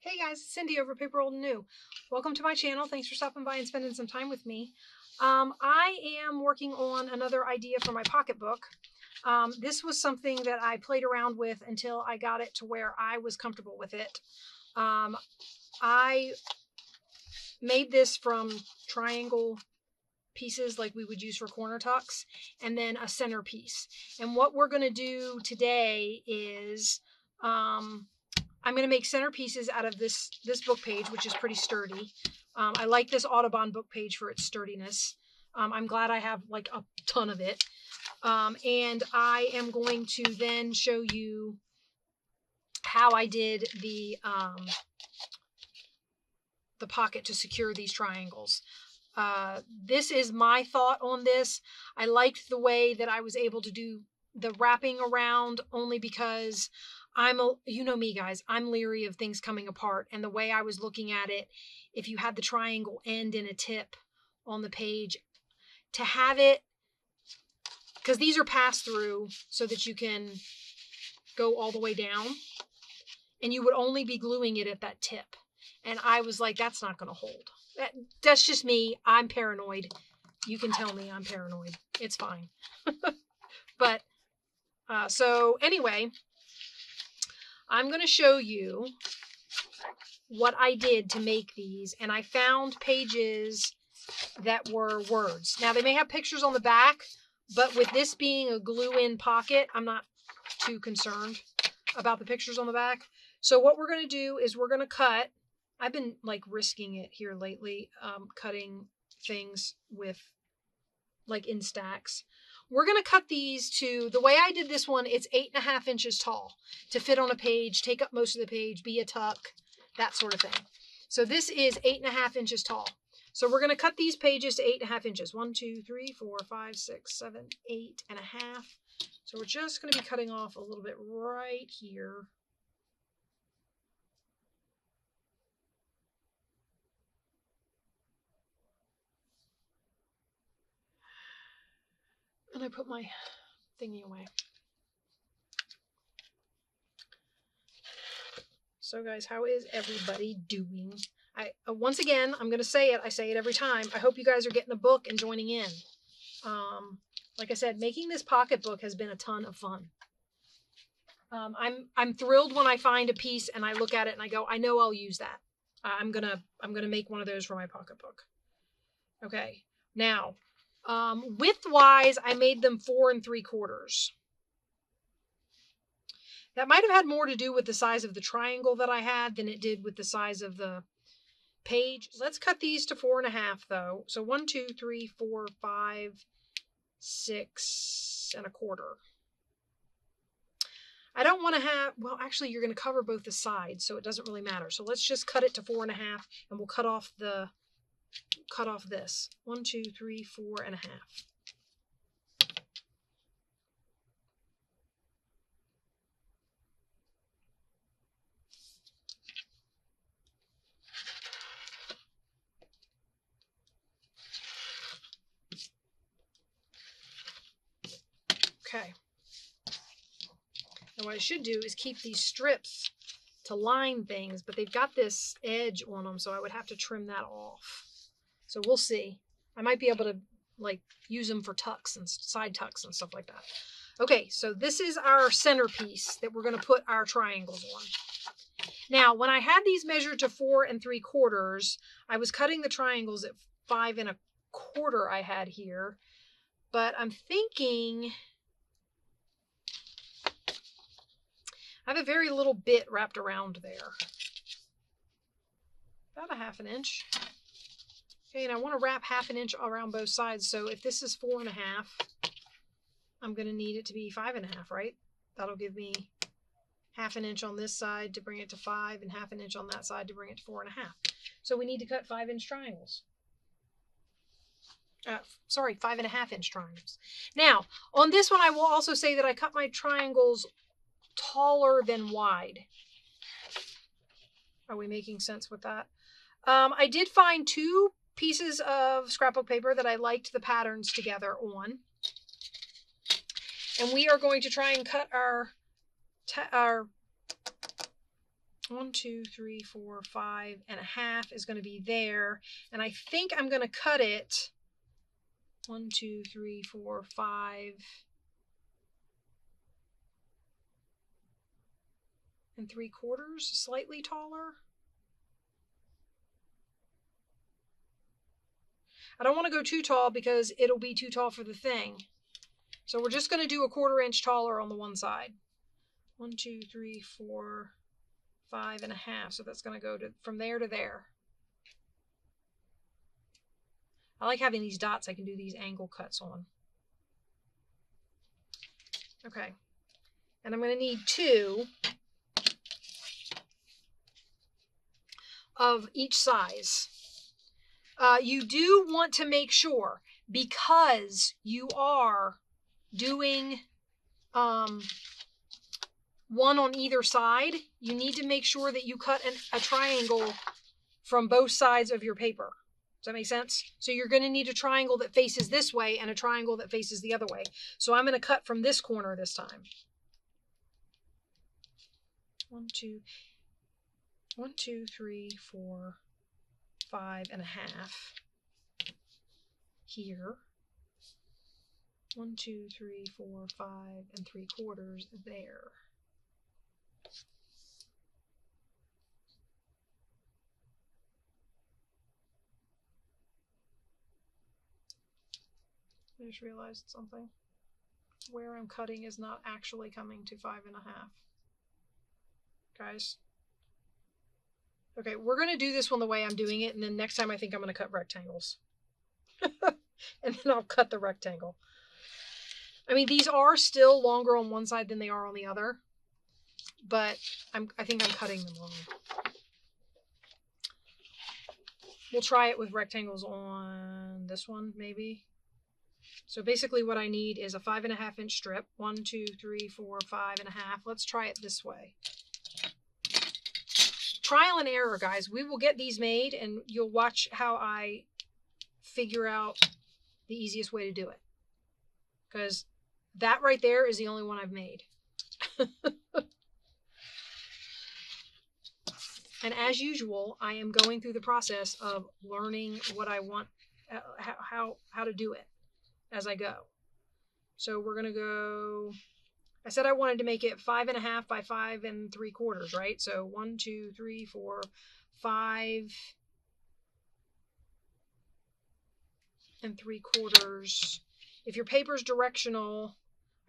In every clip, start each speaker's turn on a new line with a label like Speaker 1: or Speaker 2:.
Speaker 1: Hey guys, it's Cindy over at paper.old.new. Welcome to my channel. Thanks for stopping by and spending some time with me. I am working on another idea for my pocketbook. This was something that I played around with until I got it to where I was comfortable with it. I made this from triangle pieces like we would use for corner tucks, and then a centerpiece. And what we're going to do today is I'm going to make centerpieces out of this book page, which is pretty sturdy. I like this Audubon book page for its sturdiness. I'm glad I have like a ton of it. And I am going to then show you how I did the pocket to secure these triangles. This is my thought on this. I liked the way that I was able to do the wrapping around, only because you know me guys, I'm leery of things coming apart. And the way I was looking at it, if you had the triangle end in a tip on the page, to have it, because these are pass through so that you can go all the way down, and you would only be gluing it at that tip. And I was like, that's not going to hold. That's just me. I'm paranoid. You can tell me I'm paranoid. It's fine. But so anyway, I'm going to show you what I did to make these. And I found pages that were words. Now, they may have pictures on the back, but with this being a glue-in pocket, I'm not too concerned about the pictures on the back. So what we're going to do is we're going to cut. I've been like risking it here lately, cutting things with like in stacks. We're going to cut these to, the way I did this one, it's 8.5 inches tall to fit on a page, take up most of the page, be a tuck, that sort of thing. So this is 8.5 inches tall. So we're going to cut these pages to 8.5 inches. 1, 2, 3, 4, 5, 6, 7, 8.5. So we're just going to be cutting off a little bit right here. And I put my thingy away. So guys, how is everybody doing? Once again, I'm going to say it. I say it every time. I hope you guys are getting a book and joining in. Like I said, making this pocketbook has been a ton of fun. I'm thrilled when I find a piece and I look at it and I go, I know I'll use that. I'm gonna make one of those for my pocketbook. Okay. Now, width-wise, I made them 4 3/4. That might have had more to do with the size of the triangle that I had than it did with the size of the page. Let's cut these to 4.5 though. So 1, 2, 3, 4, 5, 6 1/4. I don't want to have, well, actually you're going to cover both the sides, so it doesn't really matter. So let's just cut it to 4.5, and we'll cut off this. 1, 2, 3, 4.5. Okay. And what I should do is keep these strips to line things, but they've got this edge on them, so I would have to trim that off. So we'll see. I might be able to like use them for tucks and side tucks and stuff like that. Okay, so this is our centerpiece that we're going to put our triangles on. Now, when I had these measured to 4 3/4, I was cutting the triangles at 5 1/4 I had here, but I'm thinking I have a very little bit wrapped around there. About 1/2 inch. Okay, and I want to wrap 1/2 inch around both sides. So if this is 4.5, I'm going to need it to be 5.5, right? That'll give me 1/2 inch on this side to bring it to 5, and 1/2 inch on that side to bring it to 4.5. So we need to cut 5-inch triangles. Sorry, 5.5-inch triangles. Now, on this one, I will also say that I cut my triangles taller than wide. Are we making sense with that? I did find 2 pieces of scrapbook paper that I liked the patterns together on. And we are going to try and cut our 1, 2, 3, 4, 5.5 is going to be there. And I think I'm going to cut it 1, 2, 3, 4, 5 3/4, slightly taller. I don't want to go too tall because it'll be too tall for the thing. So we're just going to do 1/4 inch taller on the one side. 1, 2, 3, 4, 5.5. So that's going to go from there to there. I like having these dots. I can do these angle cuts on. Okay. And I'm going to need 2 of each size. You do want to make sure, because you are doing one on either side, you need to make sure that you cut a triangle from both sides of your paper. Does that make sense? So you're going to need a triangle that faces this way and a triangle that faces the other way. So I'm going to cut from this corner this time. 1, 2, 3, 4, 5.5 here. 1, 2, 3, 4, 5 3/4 there. I just realized something. Where I'm cutting is not actually coming to 5.5. Guys. Okay, we're going to do this one the way I'm doing it, and then next time I think I'm going to cut rectangles. And then I'll cut the rectangle. I mean, these are still longer on one side than they are on the other, but I think I'm cutting them wrong. We'll try it with rectangles on this one, maybe. So basically what I need is a 5.5 inch strip. 1, 2, 3, 4, 5.5. Let's try it this way. Trial and error, guys. We will get these made, and you'll watch how I figure out the easiest way to do it. Because that right there is the only one I've made. And as usual, I am going through the process of learning what I want, how to do it as I go. So we're going to go, I said I wanted to make it 5.5 by 5 3/4, right? So 1, 2, 3, 4, 5 3/4. If your paper's directional,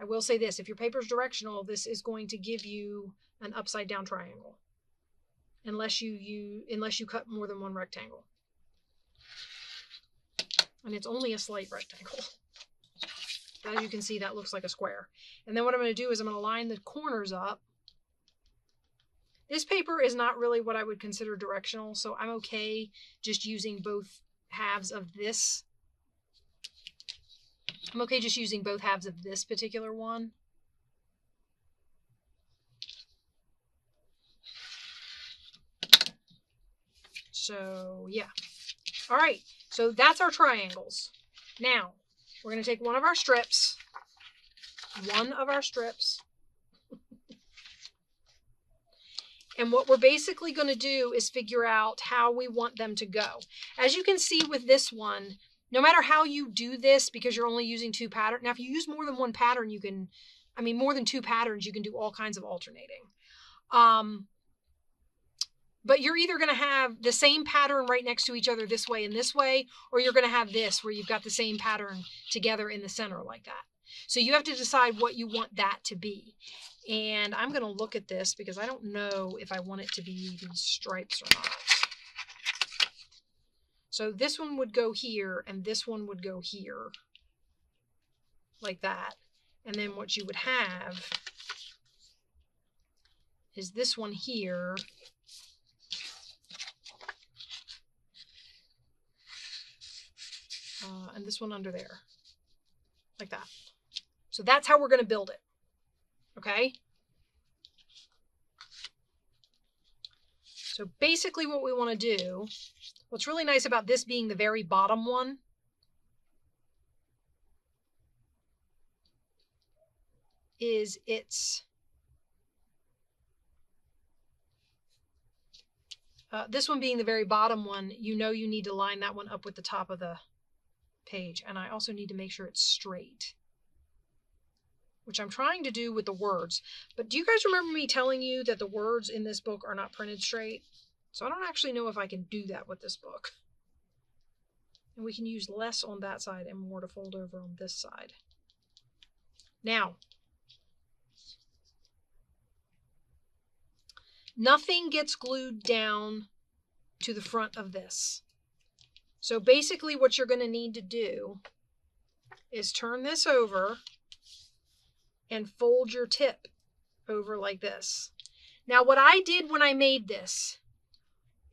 Speaker 1: I will say this, if your paper's directional, this is going to give you an upside down triangle. Unless you cut more than one rectangle. And it's only a slight rectangle. As you can see, that looks like a square. And then what I'm going to do is I'm going to line the corners up. This paper is not really what I would consider directional, so I'm okay just using both halves of this. I'm okay just using both halves of this particular one. So, yeah. All right. So that's our triangles. Now, we're going to take one of our strips. And what we're basically going to do is figure out how we want them to go. As you can see with this one, no matter how you do this, because you're only using 2 patterns. Now, if you use more than one pattern, more than 2 patterns, you can do all kinds of alternating. But you're either going to have the same pattern right next to each other this way and this way, or you're going to have this where you've got the same pattern together in the center like that. So you have to decide what you want that to be. And I'm going to look at this because I don't know if I want it to be these stripes or not. So this one would go here and this one would go here like that. And then what you would have is this one here. And this one under there, like that. So that's how we're going to build it. Okay? So basically what we want to do, what's really nice about this being the very bottom one, is it's This one being the very bottom one, you know you need to line that one up with the top of the page. And I also need to make sure it's straight, which I'm trying to do with the words. But do you guys remember me telling you that the words in this book are not printed straight? So I don't actually know if I can do that with this book. And we can use less on that side and more to fold over on this side. Now, nothing gets glued down to the front of this. So basically what you're going to need to do is turn this over and fold your tip over like this. Now what I did when I made this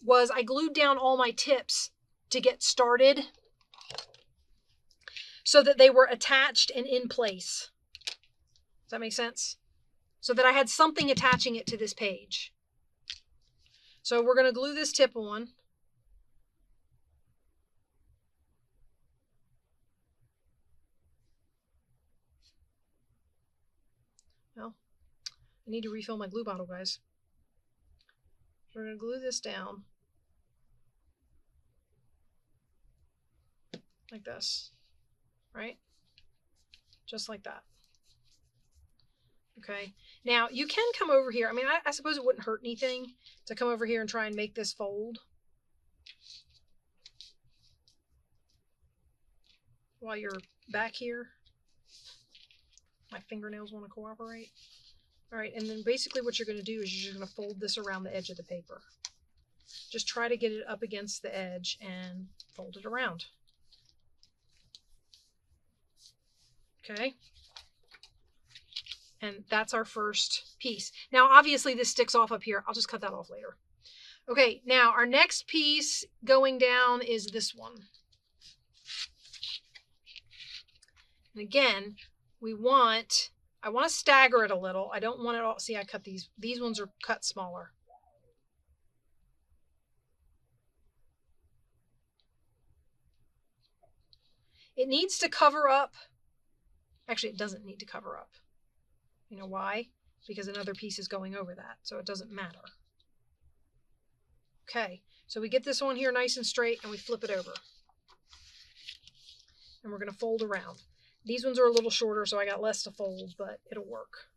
Speaker 1: was I glued down all my tips to get started so that they were attached and in place. Does that make sense? So that I had something attaching it to this page. So we're going to glue this tip on. Well, I need to refill my glue bottle, guys. We're going to glue this down like this, right? Just like that. Okay. Now you can come over here. I mean, I suppose it wouldn't hurt anything to come over here and try and make this fold while you're back here. My fingernails want to cooperate. All right, and then basically what you're going to do is you're just going to fold this around the edge of the paper. Just try to get it up against the edge and fold it around. Okay. And that's our first piece. Now, obviously this sticks off up here. I'll just cut that off later. Okay, now our next piece going down is this one. And again, I want to stagger it a little. I don't want it all, see, I cut these ones are cut smaller. It needs to cover up. Actually, it doesn't need to cover up. You know why? Because another piece is going over that, so it doesn't matter. Okay, so we get this one here nice and straight and we flip it over. And we're going to fold around. These ones are a little shorter, so I got less to fold, but it'll work.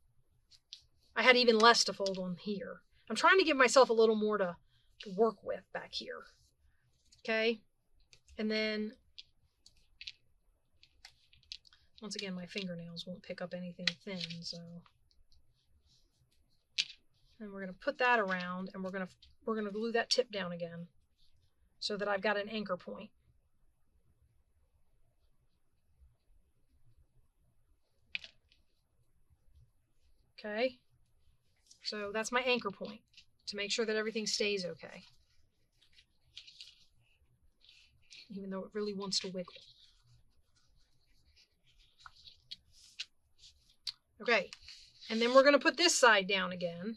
Speaker 1: I had even less to fold on here. I'm trying to give myself a little more to work with back here. Okay, and then once again, my fingernails won't pick up anything thin, so. And we're going to put that around, and we're going to glue that tip down again so that I've got an anchor point. Okay, so that's my anchor point to make sure that everything stays okay, even though it really wants to wiggle. Okay, and then we're going to put this side down again.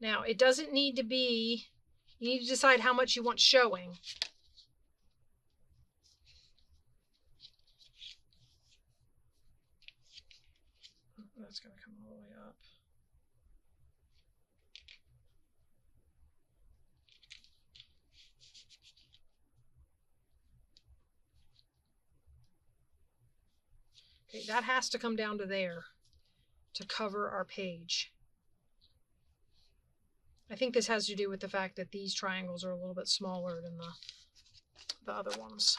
Speaker 1: Now, it doesn't need to be, you need to decide how much you want showing. That's going to come all the way up. Okay, that has to come down to there to cover our page. I think this has to do with the fact that these triangles are a little bit smaller than the other ones.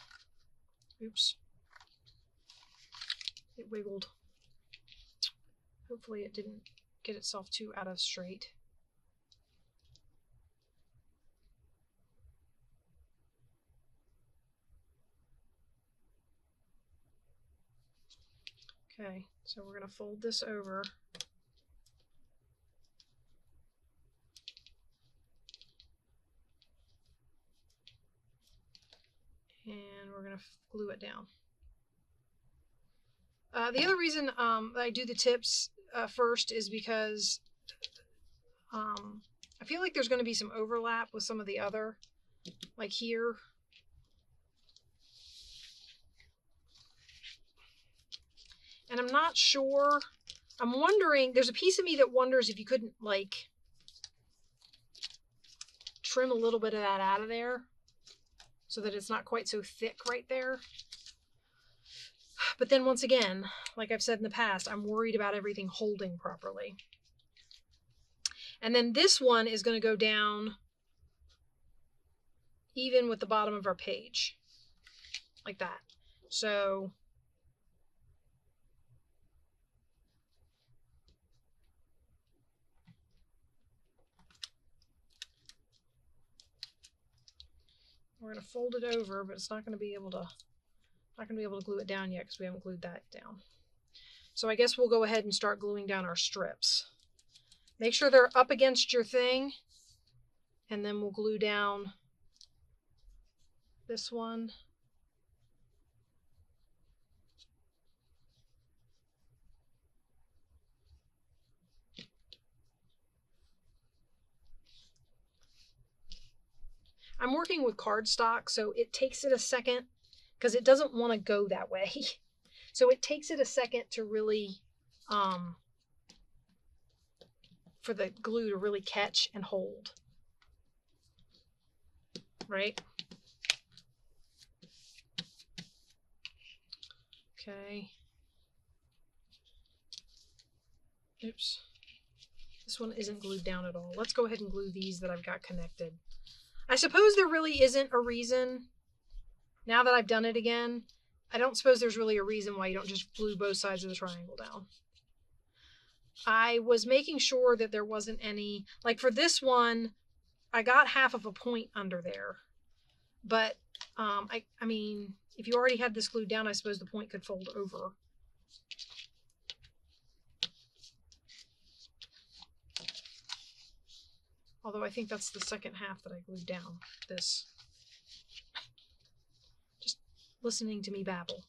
Speaker 1: Oops. It wiggled. Hopefully it didn't get itself too out of straight. Okay, so we're going to fold this over. And we're going to glue it down. The other reason that I do the tips first is because I feel like there's going to be some overlap with some of the other, like here. And I'm not sure. I'm wondering, there's a piece of me that wonders if you couldn't like trim a little bit of that out of there so that it's not quite so thick right there. But then once again, like I've said in the past, I'm worried about everything holding properly. And then this one is going to go down even with the bottom of our page, like that. So we're going to fold it over, but it's not going to be able to glue it down yet because we haven't glued that down. So I guess we'll go ahead and start gluing down our strips. Make sure they're up against your thing, and then we'll glue down this one. I'm working with cardstock, so it takes it a second because it doesn't want to go that way. So it takes it a second to really, for the glue to really catch and hold. Right? Okay. Oops. This one isn't glued down at all. Let's go ahead and glue these that I've got connected. I suppose there really isn't a reason, now that I've done it again, I don't suppose there's really a reason why you don't just glue both sides of the triangle down. I was making sure that there wasn't any, like for this one, I got half of a point under there. But, I mean, if you already had this glued down, I suppose the point could fold over. Although I think that's the second half that I glued down, this. Just listening to me babble.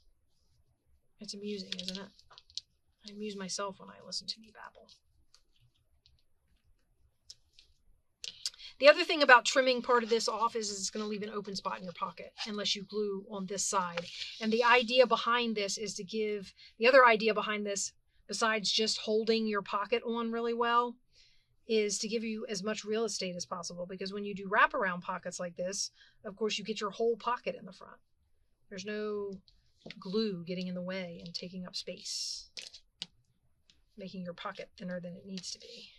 Speaker 1: It's amusing, isn't it? I amuse myself when I listen to me babble. The other thing about trimming part of this off is it's going to leave an open spot in your pocket unless you glue on this side. And the idea behind this is to give, the other idea behind this, besides just holding your pocket on really well, is to give you as much real estate as possible. Because when you do wraparound pockets like this, of course you get your whole pocket in the front. There's no glue getting in the way and taking up space, making your pocket thinner than it needs to be.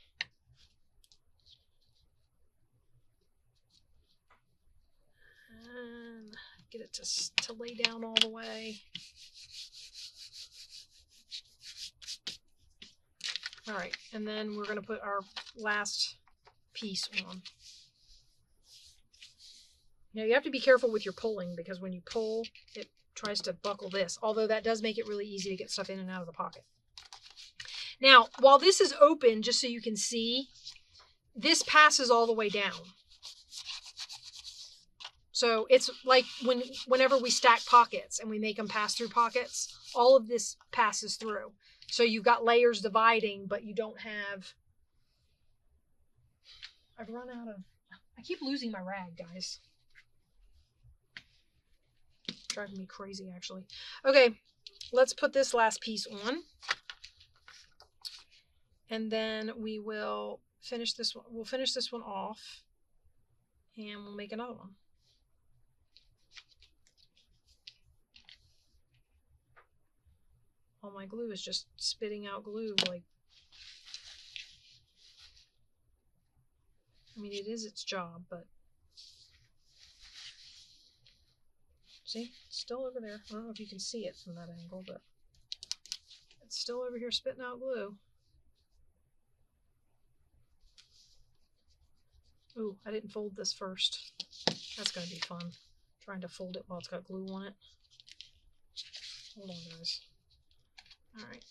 Speaker 1: And get it to lay down all the way. All right, and then we're going to put our last piece on. Now you have to be careful with your pulling because when you pull, it tries to buckle this, although that does make it really easy to get stuff in and out of the pocket. Now, while this is open, just so you can see, this passes all the way down. So it's like whenever we stack pockets and we make them pass through pockets, all of this passes through. So you've got layers dividing, but you don't have... I've run out of... I keep losing my rag, guys. Driving me crazy, actually. Okay, let's put this last piece on. And then we will finish this one. We'll finish this one off. And we'll make another one. All my glue is just spitting out glue, like, I mean, it is its job, but see, it's still over there. I don't know if you can see it from that angle, but it's still over here spitting out glue. Ooh, I didn't fold this first. That's going to be fun, trying to fold it while it's got glue on it. Hold on, guys. All right.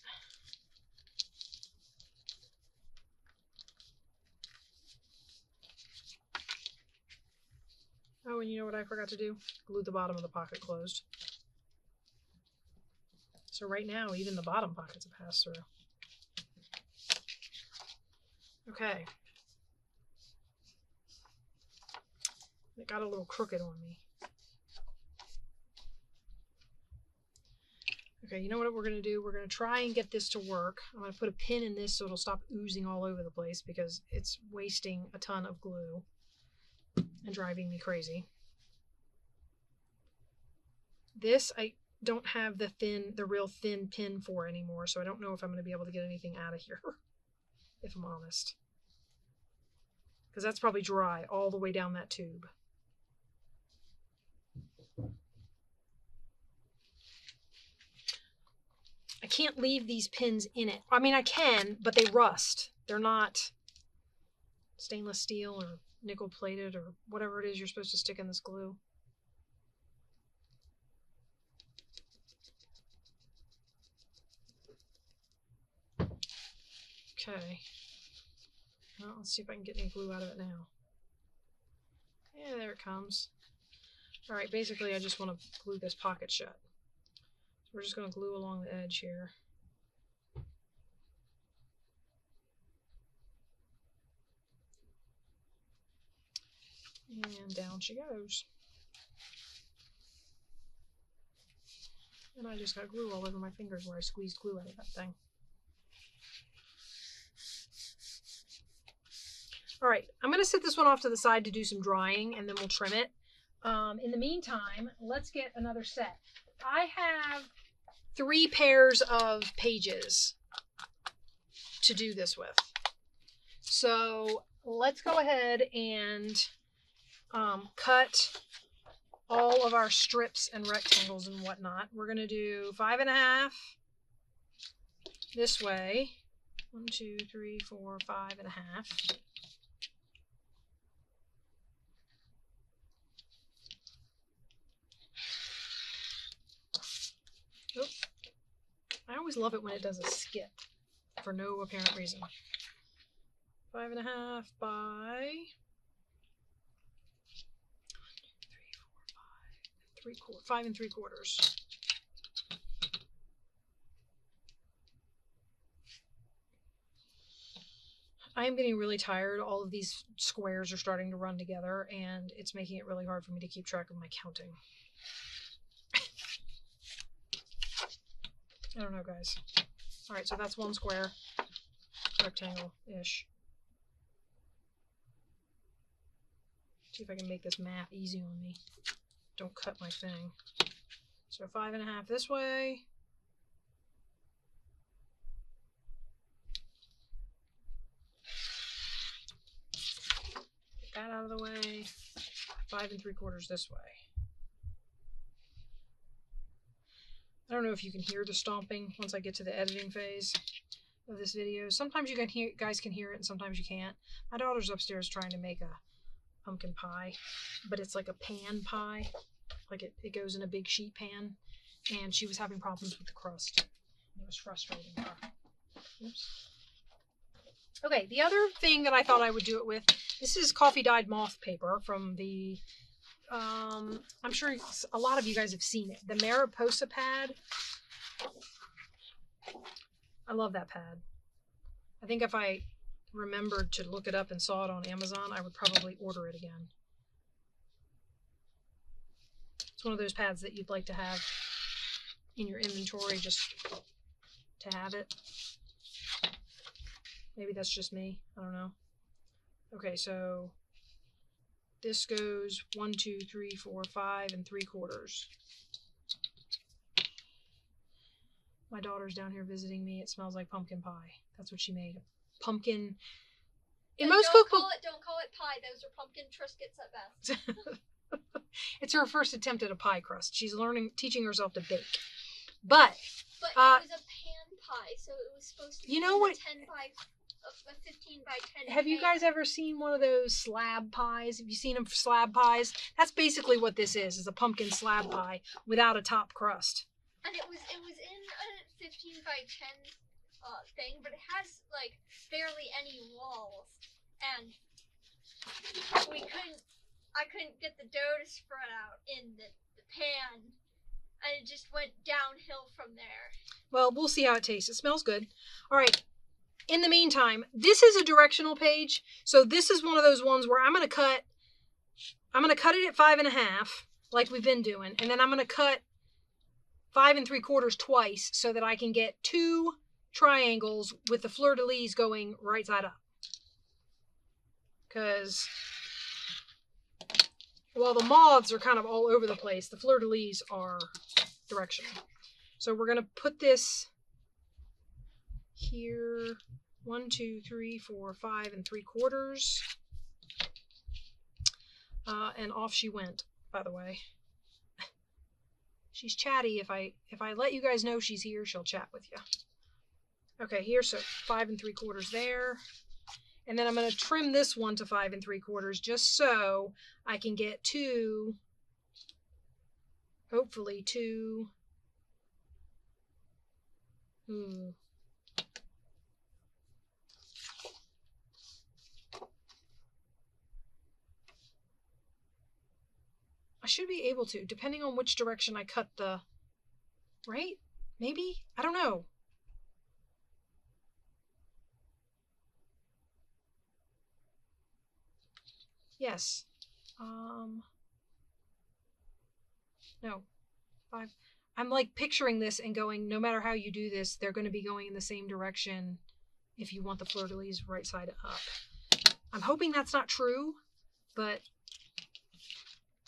Speaker 1: Oh, and you know what I forgot to do? Glue the bottom of the pocket closed. So right now, even the bottom pockets have passed through. Okay. It got a little crooked on me. Okay, you know what we're going to do? We're going to try and get this to work. I'm going to put a pin in this so it'll stop oozing all over the place because it's wasting a ton of glue. and driving me crazy. This I don't have the real thin pin for anymore, so I don't know if I'm going to be able to get anything out of here, if I'm honest. Because that's probably dry all the way down that tube. I can't leave these pins in it. I mean, I can, but they rust. They're not stainless steel or nickel plated or whatever it is you're supposed to stick in this glue. Okay. Well, let's see if I can get any glue out of it now. Yeah, there it comes. All right, basically I just want to glue this pocket shut. So we're just going to glue along the edge here. And down she goes. And I just got glue all over my fingers where I squeezed glue out of that thing. All right, I'm going to set this one off to the side to do some drying, and then we'll trim it. In the meantime, let's get another set. I have 3 pairs of pages to do this with. So let's go ahead and cut all of our strips and rectangles and whatnot. We're going to do 5.5 this way. 1, 2, 3, 4, 5.5. Oop. I always love it when it does a skip for no apparent reason. 5.5 by 5 3/4. I am getting really tired. All of these squares are starting to run together, and it's making it really hard for me to keep track of my counting. I don't know, guys. All right, so that's 1 square, rectangle-ish. See if I can make this math easy on me. Don't cut my thing. So 5.5 this way. Get that out of the way. 5 3/4 this way. I don't know if you can hear the stomping once I get to the editing phase of this video. Sometimes you guys can hear it, and sometimes you can't. My daughter's upstairs trying to make a pumpkin pie, but it's like a pan pie. Like it goes in a big sheet pan, and she was having problems with the crust. It was frustrating her. Oops. Okay, the other thing that I thought I would do it with, this is coffee dyed moth paper from the I'm sure a lot of you guys have seen it. The Mariposa pad. I love that pad. I think if I remembered to look it up and saw it on Amazon, I would probably order it again. It's one of those pads that you'd like to have in your inventory just to have it. Maybe that's just me. I don't know. Okay, so this goes 1, 2, 3, 4, 5 3/4. My daughter's down here visiting me. It smells like pumpkin pie. That's what she made. Pumpkin. In most cookbooks,
Speaker 2: don't call it pie. Those are pumpkin Triscuits at best.
Speaker 1: It's her first attempt at a pie crust. She's teaching herself to bake. But
Speaker 2: it was a pan pie, so it was supposed to be 15 by 10.
Speaker 1: Have you guys ever seen one of those slab pies? Have you seen them for slab pies? That's basically what this is a pumpkin slab pie without a top crust.
Speaker 2: And it was in a 15 by 10 thing, but it has like barely any walls, and I couldn't get the dough to spread out in the pan, and it just went downhill from there.
Speaker 1: Well, we'll see how it tastes. It smells good. All right. In the meantime, this is a directional page. So this is one of those ones where I'm going to cut it at 5.5, like we've been doing. And then I'm going to cut 5 3/4 twice so that I can get 2 triangles with the fleur-de-lis going right side up. Because while the moths are kind of all over the place, the fleur-de-lis are directional. So we're going to put this here, 1, 2, 3, 4, 5 3/4. And off she went, by the way. She's chatty. If I let you guys know she's here, she'll chat with you. Okay, here, so 5 3/4 there. And then I'm going to trim this one to 5 3/4 just so I can get two, hopefully two. I should be able to, depending on which direction I cut the, right? Maybe? I don't know. Yes. No. 5. I'm like picturing this and going, no matter how you do this, they're going to be going in the same direction if you want the fleur-de-lis right side up. I'm hoping that's not true, but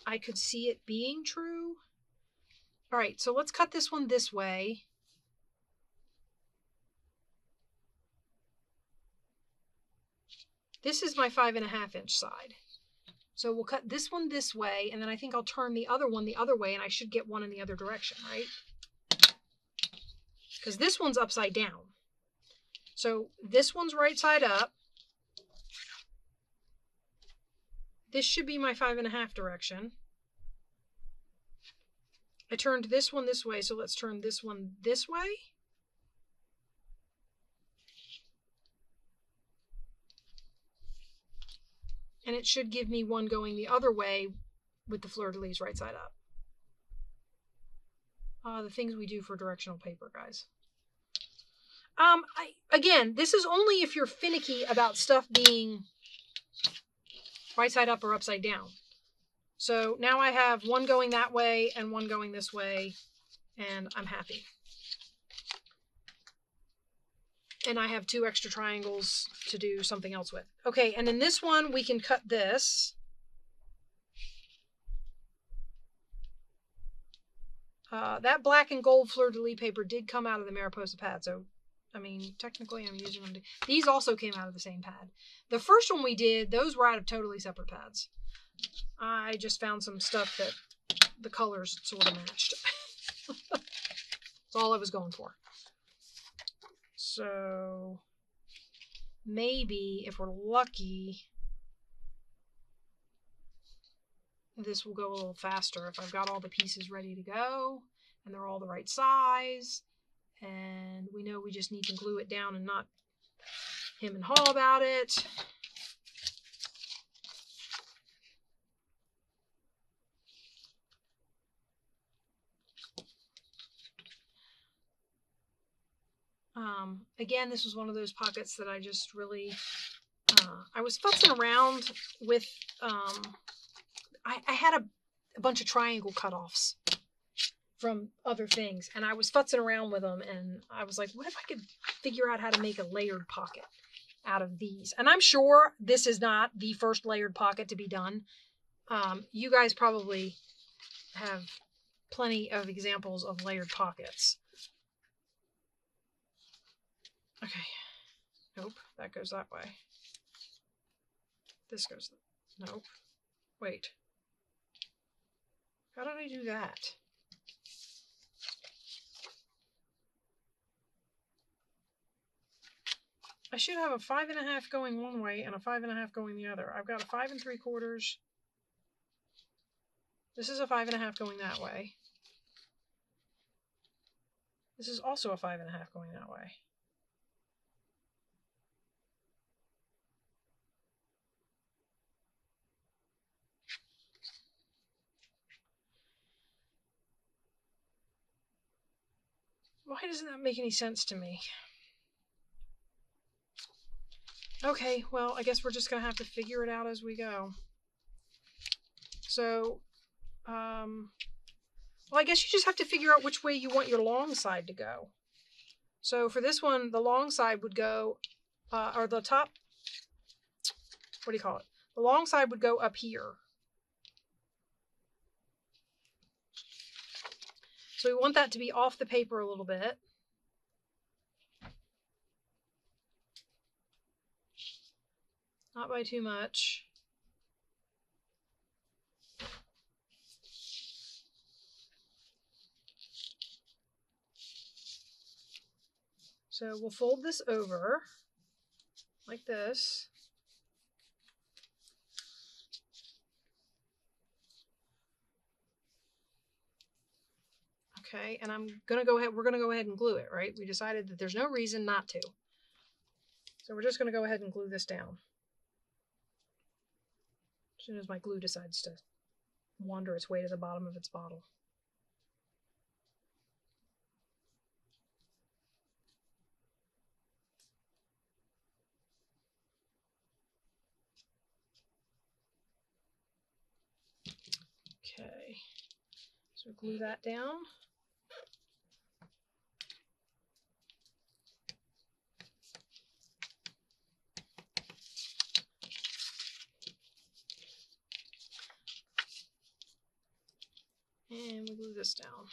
Speaker 1: I could see it being true. All right, so let's cut this one this way. This is my 5.5 inch side. So we'll cut this one this way, and then I think I'll turn the other one the other way, and I should get one in the other direction, right? Because this one's upside down. So this one's right side up. This should be my 5.5 direction. I turned this one this way, so let's turn this one this way. And it should give me one going the other way with the fleur-de-lis right side up. The things we do for directional paper, guys. Again, this is only if you're finicky about stuff being right side up or upside down. So now I have one going that way and one going this way, and I'm happy. And I have 2 extra triangles to do something else with. Okay, and in this one, we can cut this. That black and gold fleur-de-lis paper did come out of the Mariposa pad, so, I mean, technically I'm using them. These also came out of the same pad. The first one we did, those were out of totally separate pads. I just found some stuff that the colors sort of matched. That's all I was going for. So maybe if we're lucky, this will go a little faster if I've got all the pieces ready to go and they're all the right size, and we know we just need to glue it down and not hem and haw about it. Again, this was one of those pockets that I just really, I was futzing around with, I had a bunch of triangle cutoffs from other things, and I was futzing around with them, and I was like, what if I could figure out how to make a layered pocket out of these? And I'm sure this is not the first layered pocket to be done. You guys probably have plenty of examples of layered pockets. Okay. Nope, that goes that way. This goes, nope. Wait. How did I do that? I should have a 5.5 going one way and a 5.5 going the other. I've got a 5 3/4. This is a 5.5 going that way. This is also a 5.5 going that way. Why doesn't that make any sense to me? Okay, well, I guess we're just going to have to figure it out as we go. So, well, I guess you just have to figure out which way you want your long side to go. So for this one, the long side would go, or the top, what do you call it? The long side would go up here. So we want that to be off the paper a little bit. Not by too much. So we'll fold this over like this. Okay, and we're going to go ahead and glue it, right? We decided that there's no reason not to. So we're just going to go ahead and glue this down. As soon as my glue decides to wander its way to the bottom of its bottle. Okay, so glue that down. And we glue this down.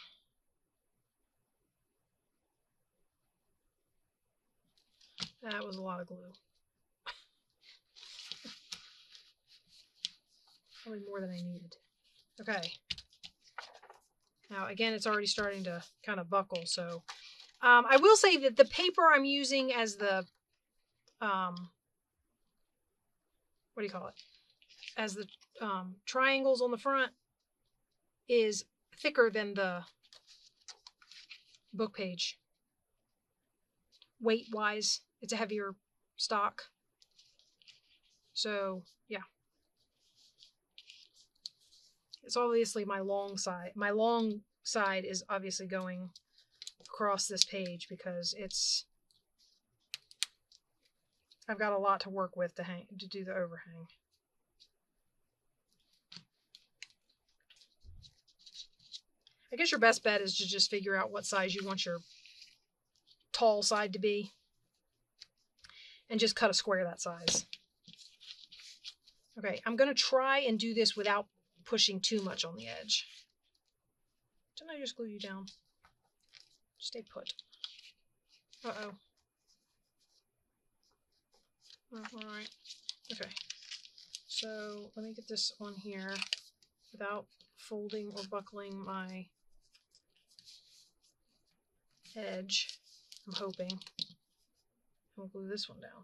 Speaker 1: That was a lot of glue. Probably more than I needed. Okay. Now, again, it's already starting to kind of buckle, so I will say that the paper I'm using as the, what do you call it? As the triangles on the front is thicker than the book page. Weight-wise, it's a heavier stock. So, yeah. It's obviously my long side. My long side is obviously going across this page because I've got a lot to work with to do the overhang. I guess your best bet is to just figure out what size you want your tall side to be and just cut a square that size. Okay, I'm going to try and do this without pushing too much on the edge. Didn't I just glue you down? Stay put. Uh-oh. Oh, all right. Okay. So let me get this on here without folding or buckling my edge. I'm hoping. I'll glue this one down.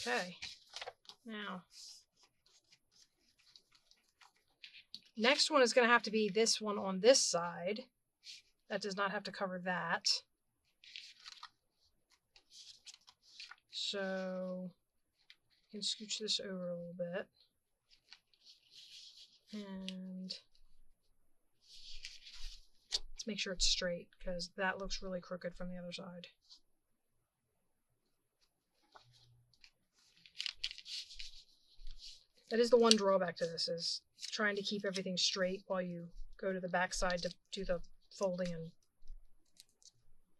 Speaker 1: Okay, now, next one is going to have to be this one on this side. That does not have to cover that. So, I can scooch this over a little bit. And let's make sure it's straight because that looks really crooked from the other side. That is the one drawback to this, is trying to keep everything straight while you go to the back side to do the folding and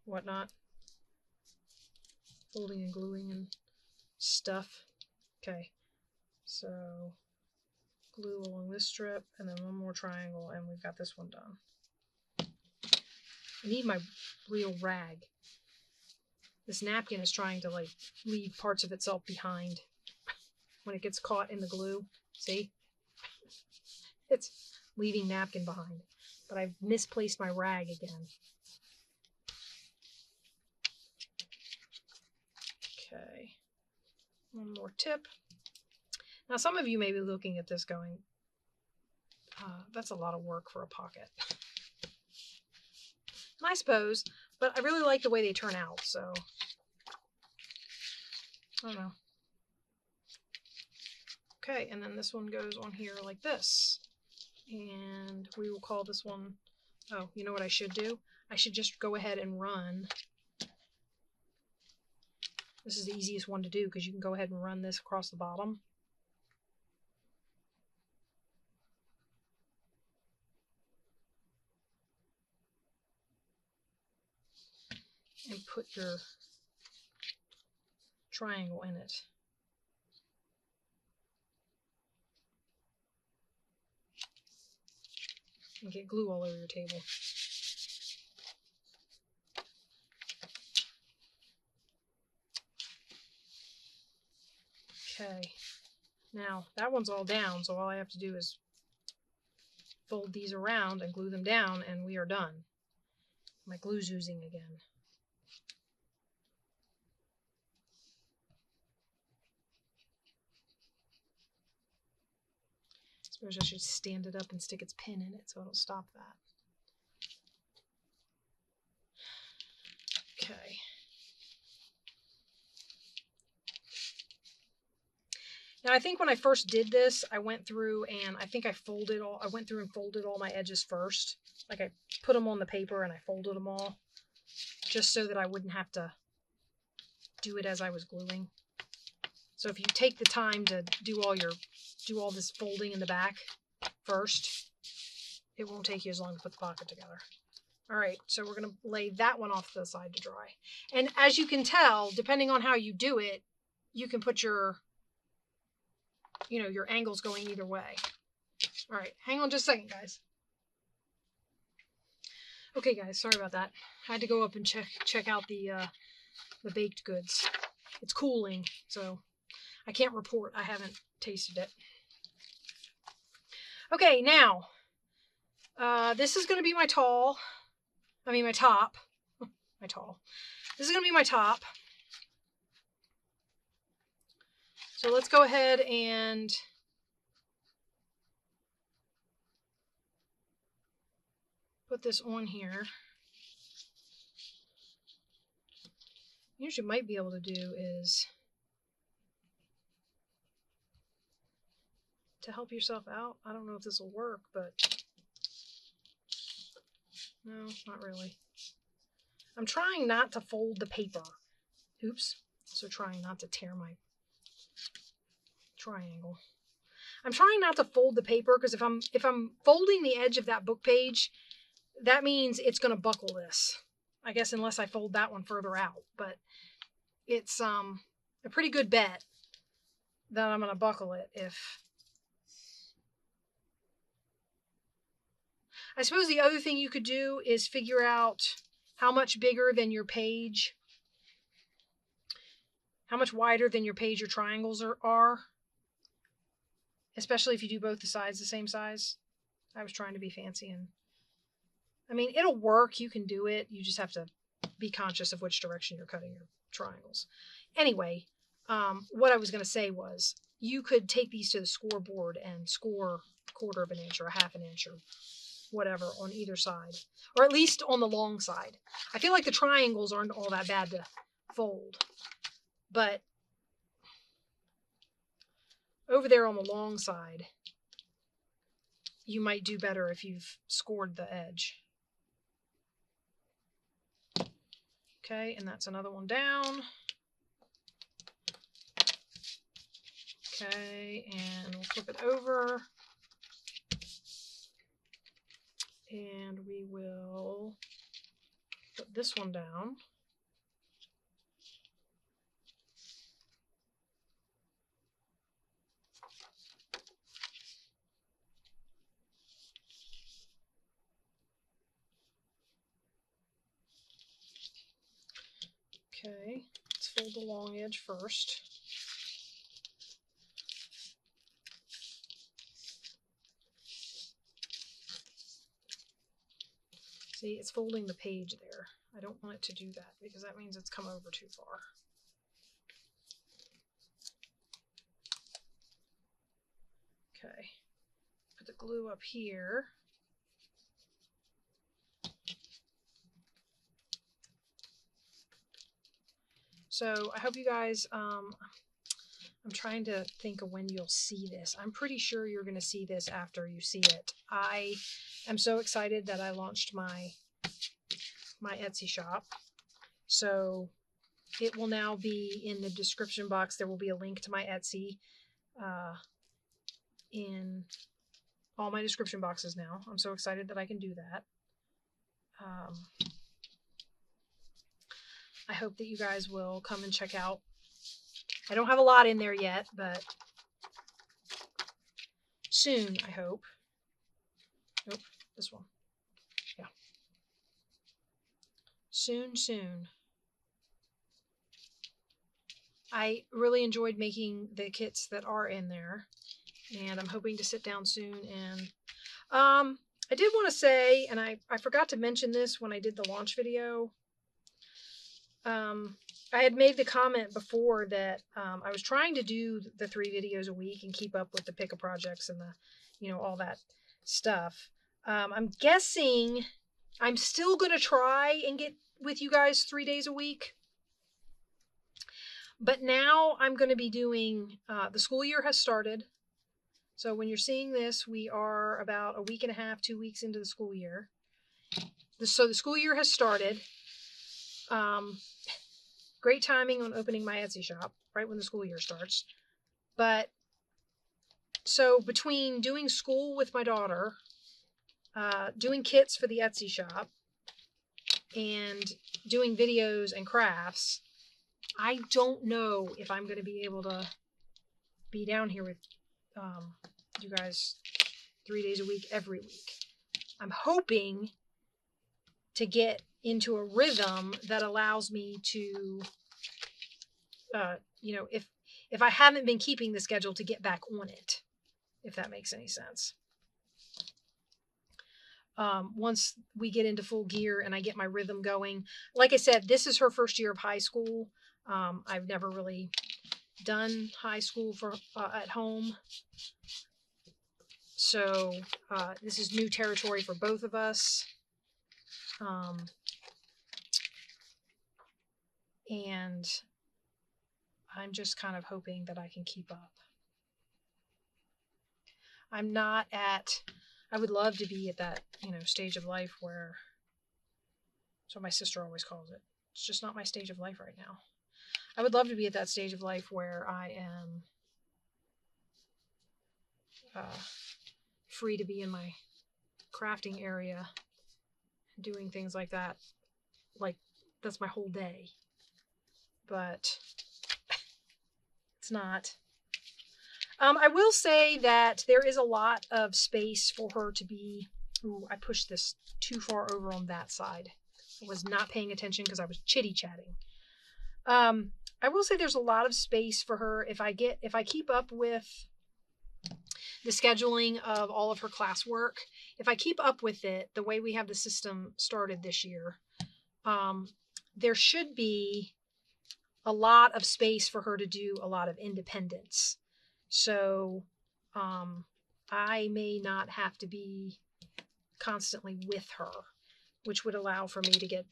Speaker 1: whatnot. Folding and gluing and stuff. Okay, so glue along this strip and then one more triangle and we've got this one done. I need my real rag. This napkin is trying to like leave parts of itself behind when it gets caught in the glue. See? It's leaving napkin behind. But I've misplaced my rag again. Okay. One more tip. Now some of you may be looking at this going, that's a lot of work for a pocket. And I suppose, but I really like the way they turn out, so I don't know. Okay, and then this one goes on here like this. And we will call this one, oh, you know what I should do? I should just go ahead and run. This is the easiest one to do because you can go ahead and run this across the bottom. and put your triangle in it. And get glue all over your table. Okay, now that one's all down, so all I have to do is fold these around and glue them down, and we are done. My glue's oozing again. I suppose I should stand it up and stick its pin in it so it'll stop that. Okay. Now I think when I first did this, I went through and I think I went through and folded all my edges first. Like I put them on the paper and I folded them all just so that I wouldn't have to do it as I was gluing. So if you take the time to do all this folding in the back first, it won't take you as long to put the pocket together. All right, so we're going to lay that one off to the side to dry. And as you can tell, depending on how you do it, you can put your angles going either way. All right, hang on just a second, guys. Okay, guys, sorry about that. I had to go up and check out the baked goods. It's cooling, so I can't report. I haven't tasted it. Okay, now, this is going to be my top. My tall. This is going to be my top. So let's go ahead and put this on here. What you might be able to do is to help yourself out. I don't know if this will work, but no, not really. I'm trying not to fold the paper. Oops. So trying not to tear my triangle. I'm trying not to fold the paper because if I'm folding the edge of that book page, that means it's going to buckle this. I guess unless I fold that one further out, but it's a pretty good bet that I'm going to buckle it if. I suppose the other thing you could do is figure out how much bigger than your page, how much wider than your page your triangles are, especially if you do both the sides the same size. I was trying to be fancy, and I mean, it'll work. You can do it. You just have to be conscious of which direction you're cutting your triangles. Anyway, what I was going to say was you could take these to the scoreboard and score a 1/4 of an inch or a 1/2 inch or whatever on either side, or at least on the long side. I feel like the triangles aren't all that bad to fold, but over there on the long side, you might do better if you've scored the edge. Okay, and that's another one down. Okay, and we'll flip it over. And we will put this one down. Okay, let's fold the long edge first. See, it's folding the page there. I don't want it to do that because that means it's come over too far. Okay, put the glue up here. So I hope you guys, I'm trying to think of when you'll see this. I'm pretty sure you're going to see this after you see it. I am so excited that I launched my Etsy shop. So it will now be in the description box. There will be a link to my Etsy in all my description boxes now. I'm so excited that I can do that. I hope that you guys will come and check out. I don't have a lot in there yet, but soon, I hope. Nope, this one. Yeah. Soon, soon. I really enjoyed making the kits that are in there, and I'm hoping to sit down soon. And I did want to say, and I forgot to mention this when I did the launch video. I had made the comment before that I was trying to do the 3 videos a week and keep up with the pick-up projects and the, all that stuff. I'm guessing I'm still going to try and get with you guys 3 days a week. But now I'm going to be doing, the school year has started. So when you're seeing this, we are about a week and a half, 2 weeks into the school year. So the school year has started. Great timing on opening my Etsy shop, right when the school year starts. But so between doing school with my daughter, doing kits for the Etsy shop, and doing videos and crafts, I don't know if I'm going to be able to be down here with you guys 3 days a week, every week. I'm hoping to get into a rhythm that allows me to, if I haven't been keeping the schedule, to get back on it, if that makes any sense. Once we get into full gear and I get my rhythm going. Like I said, this is her first year of high school. I've never really done high school for at home. So this is new territory for both of us. And I'm just kind of hoping that I can keep up. I'm not at, I would love to be at that, stage of life where, that's what my sister always calls it. It's just not my stage of life right now. I would love to be at that stage of life where I am free to be in my crafting area, doing things like that. Like, that's my whole day. But it's not. I will say that there is a lot of space for her to be... Ooh, I pushed this too far over on that side. I was not paying attention because I was chitty-chatting. I will say there's a lot of space for her if I keep up with the scheduling of all of her classwork. If I keep up with it the way we have the system started this year, there should be a lot of space for her to do a lot of independence. So I may not have to be constantly with her, which would allow for me to get,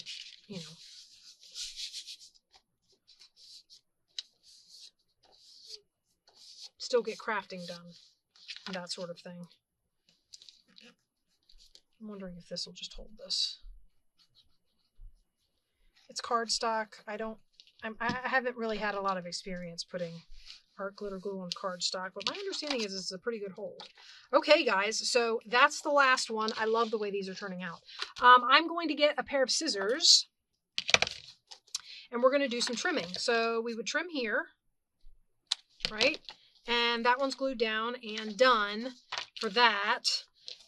Speaker 1: still get crafting done, and that sort of thing. I'm wondering if this will just hold this. It's cardstock. I haven't really had a lot of experience putting art glitter glue on cardstock, but my understanding is it's a pretty good hold. Okay, guys, so that's the last one. I love the way these are turning out. I'm going to get a pair of scissors, and we're going to do some trimming. So we would trim here, right? And that one's glued down and done for that.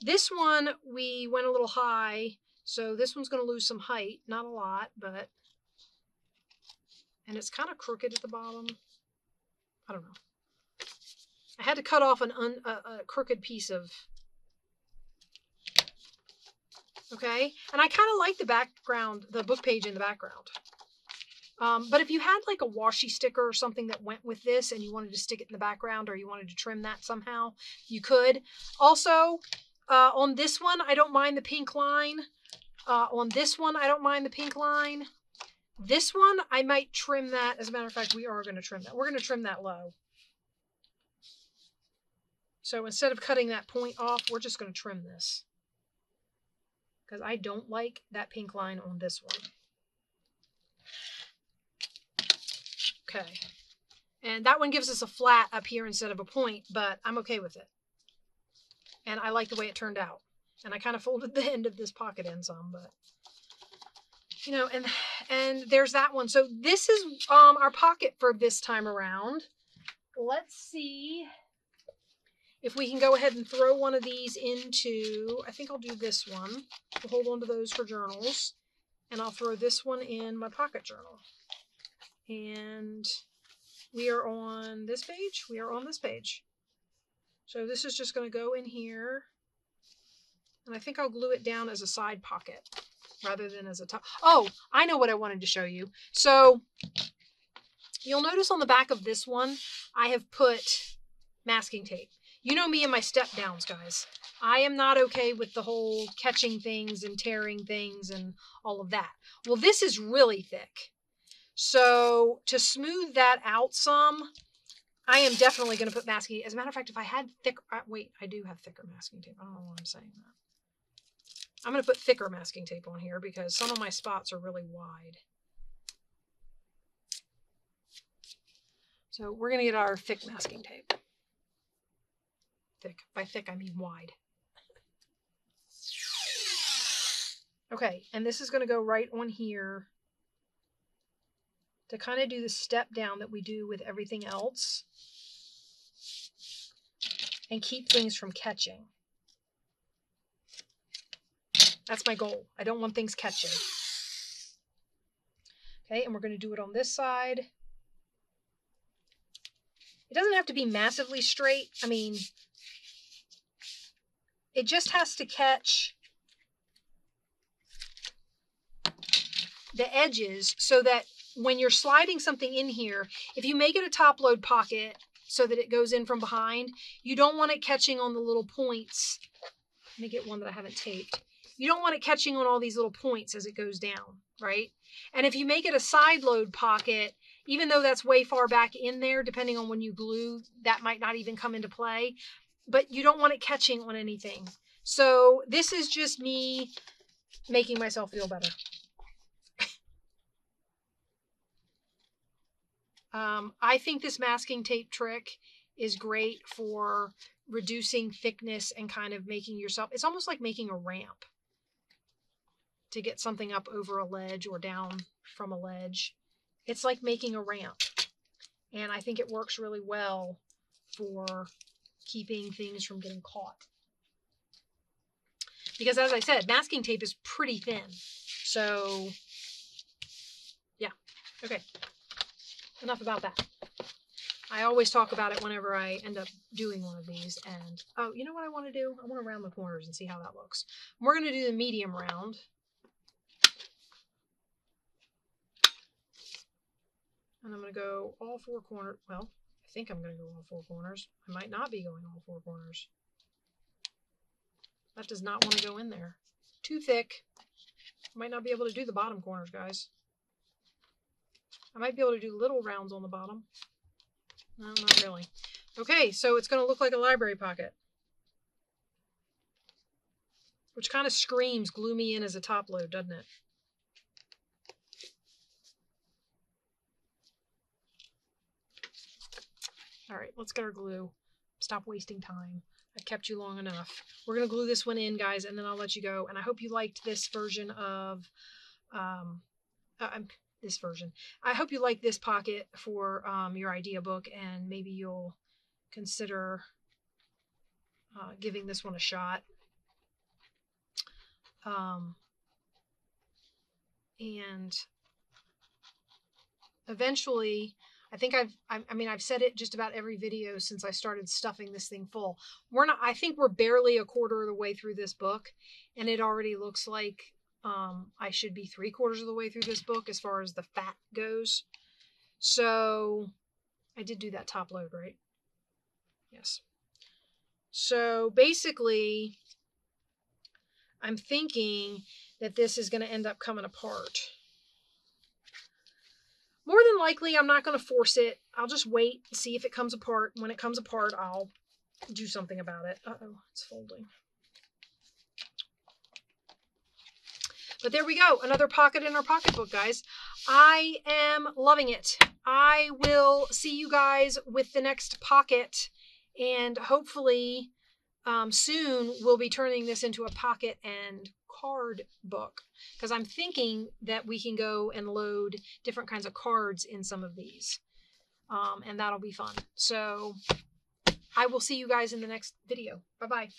Speaker 1: This one, we went a little high, so this one's going to lose some height. Not a lot, but... And it's kind of crooked at the bottom. I don't know. I had to cut off a crooked piece of... Okay? And I kind of like the background, the book page in the background. But if you had like a washi sticker or something that went with this and you wanted to stick it in the background, or you wanted to trim that somehow, you could. Also, on this one, I don't mind the pink line. On this one, I don't mind the pink line. This one, I might trim that. As a matter of fact, we are going to trim that. We're going to trim that low. So instead of cutting that point off, we're just going to trim this. Because I don't like that pink line on this one. Okay. And that one gives us a flat up here instead of a point, but I'm okay with it. And I like the way it turned out. And I kind of folded the end of this pocket in some, but... and and there's that one. So this is our pocket for this time around. Let's see if we can go ahead and throw one of these into, I think I'll do this one. We'll hold on to those for journals. And I'll throw this one in my pocket journal. And we are on this page. We are on this page. So this is just going to go in here. And I think I'll glue it down as a side pocket rather than as a top. Oh, I know what I wanted to show you. So you'll notice on the back of this one, I have put masking tape. You know me and my step downs, guys. I am not okay with the whole catching things and tearing things and all of that. Well, this is really thick. So to smooth that out some, I am definitely going to put masking tape. As a matter of fact, if I had thicker, wait, I do have thicker masking tape. I don't know why I'm saying that. I'm going to put thicker masking tape on here because some of my spots are really wide. So we're going to get our thick masking tape. Thick. By thick, I mean wide. Okay, and this is going to go right on here to kind of do the step down that we do with everything else and keep things from catching. That's my goal. I don't want things catching. Okay, and we're going to do it on this side. It doesn't have to be massively straight. I mean, it just has to catch the edges so that when you're sliding something in here, if you make it a top load pocket so that it goes in from behind, you don't want it catching on the little points. Let me get one that I haven't taped. You don't want it catching on all these little points as it goes down, right? And if you make it a side load pocket, even though that's way far back in there, depending on when you glue, that might not even come into play, but you don't want it catching on anything. So this is just me making myself feel better. I think this masking tape trick is great for reducing thickness and kind of making yourself, it's almost like making a ramp to get something up over a ledge or down from a ledge. It's like making a ramp. And I think it works really well for keeping things from getting caught. Because as I said, masking tape is pretty thin. So, yeah. Okay. Enough about that. I always talk about it whenever I end up doing one of these. And, oh, you know what I want to do? I want to round the corners and see how that looks. We're going to do the medium round. And I'm going to go all four corners. Well, I think I'm going to go all four corners. I might not be going all four corners. That does not want to go in there. Too thick. I might not be able to do the bottom corners, guys. I might be able to do little rounds on the bottom. No, not really. Okay, so it's going to look like a library pocket. Which kind of screams glue me in as a top load, doesn't it? All right, let's get our glue. Stop wasting time. I've kept you long enough. We're going to glue this one in, guys, and then I'll let you go. And I hope you liked this version of... this version. I hope you like this pocket for your idea book, and maybe you'll consider giving this one a shot. And eventually, I think I've said it just about every video since I started stuffing this thing full. I think we're barely a quarter of the way through this book, and it already looks like I should be 3/4 of the way through this book as far as the fat goes. So I did do that top load, right? Yes. So basically, I'm thinking that this is going to end up coming apart. More than likely, I'm not going to force it. I'll just wait and see if it comes apart. When it comes apart, I'll do something about it. Uh-oh, it's folding. But there we go. Another pocket in our pocketbook, guys. I am loving it. I will see you guys with the next pocket. And hopefully soon we'll be turning this into a pocket and card book, because I'm thinking that we can go and load different kinds of cards in some of these, and that'll be fun. So I will see you guys in the next video. Bye-bye.